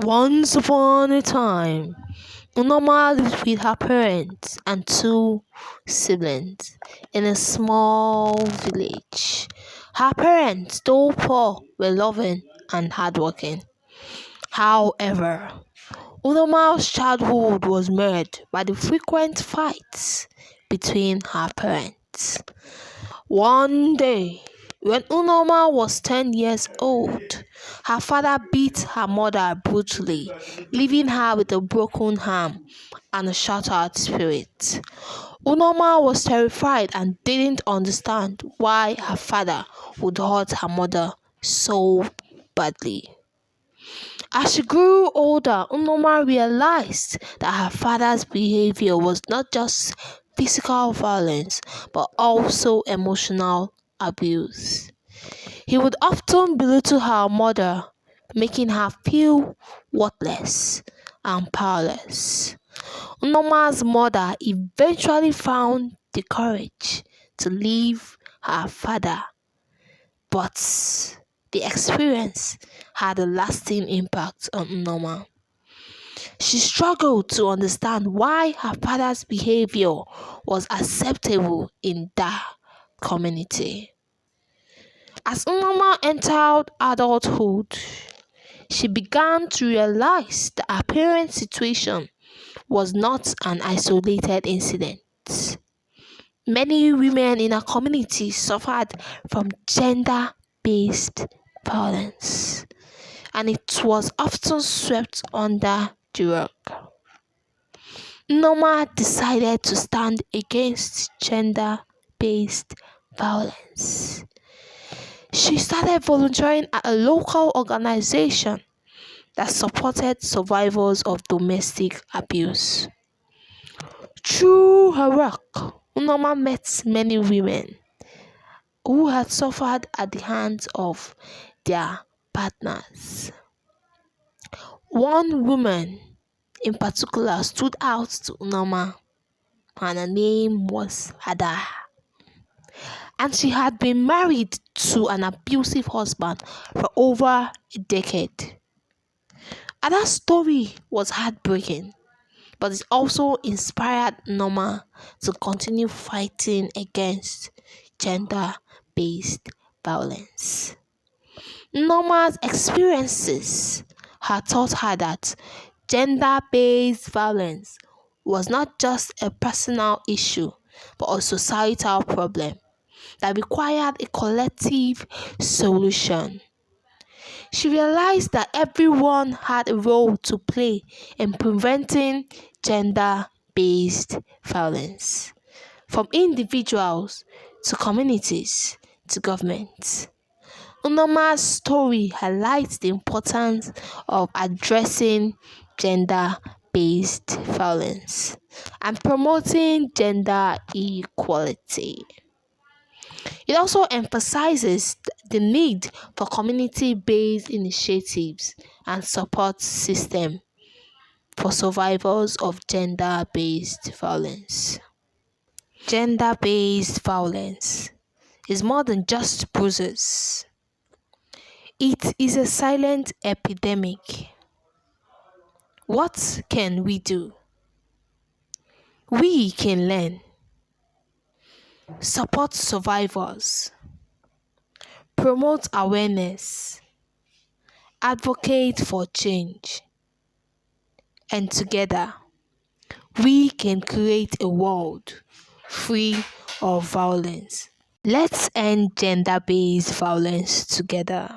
Once upon a time, Unoma lived with her parents and two siblings in a small village. Her parents, though poor, were loving and hardworking. However, Unoma's childhood was marred by the frequent fights between her parents. One day, when Unoma was 10 years old, her father beat her mother brutally, leaving her with a broken arm and a shattered spirit. Unoma was terrified and didn't understand why her father would hurt her mother so badly. As she grew older, Unoma realized that her father's behavior was not just physical violence but also emotional abuse. He would often belittle her mother, making her feel worthless and powerless. Unoma's mother eventually found the courage to leave her father, but the experience had a lasting impact on Unoma. She struggled to understand why her father's behavior was acceptable in that community. As Unoma entered adulthood, she began to realize that her parents' situation was not an isolated incident. Many women in her community suffered from gender-based violence, and it was often swept under the rug. Noma decided to stand against gender-based violence. She started volunteering at a local organization that supported survivors of domestic abuse. Through her work, Unoma met many women who had suffered at the hands of their partners. One woman in particular stood out to Unoma, and her name was Ada. And she had been married to an abusive husband for over a decade. Ada's story was heartbreaking, but it also inspired Norma to continue fighting against gender-based violence. Norma's experiences had taught her that gender-based violence was not just a personal issue, but a societal problem that required a collective solution. She realized that everyone had a role to play in preventing gender-based violence, from individuals to communities to governments. Unoma's story highlights the importance of addressing gender-based violence and promoting gender equality. It also emphasizes the need for community-based initiatives and support systems for survivors of gender-based violence. Gender-based violence is more than just bruises. It is a silent epidemic. What can we do? We can learn, support survivors, promote awareness, advocate for change, and together we can create a world free of violence. Let's end gender-based violence together.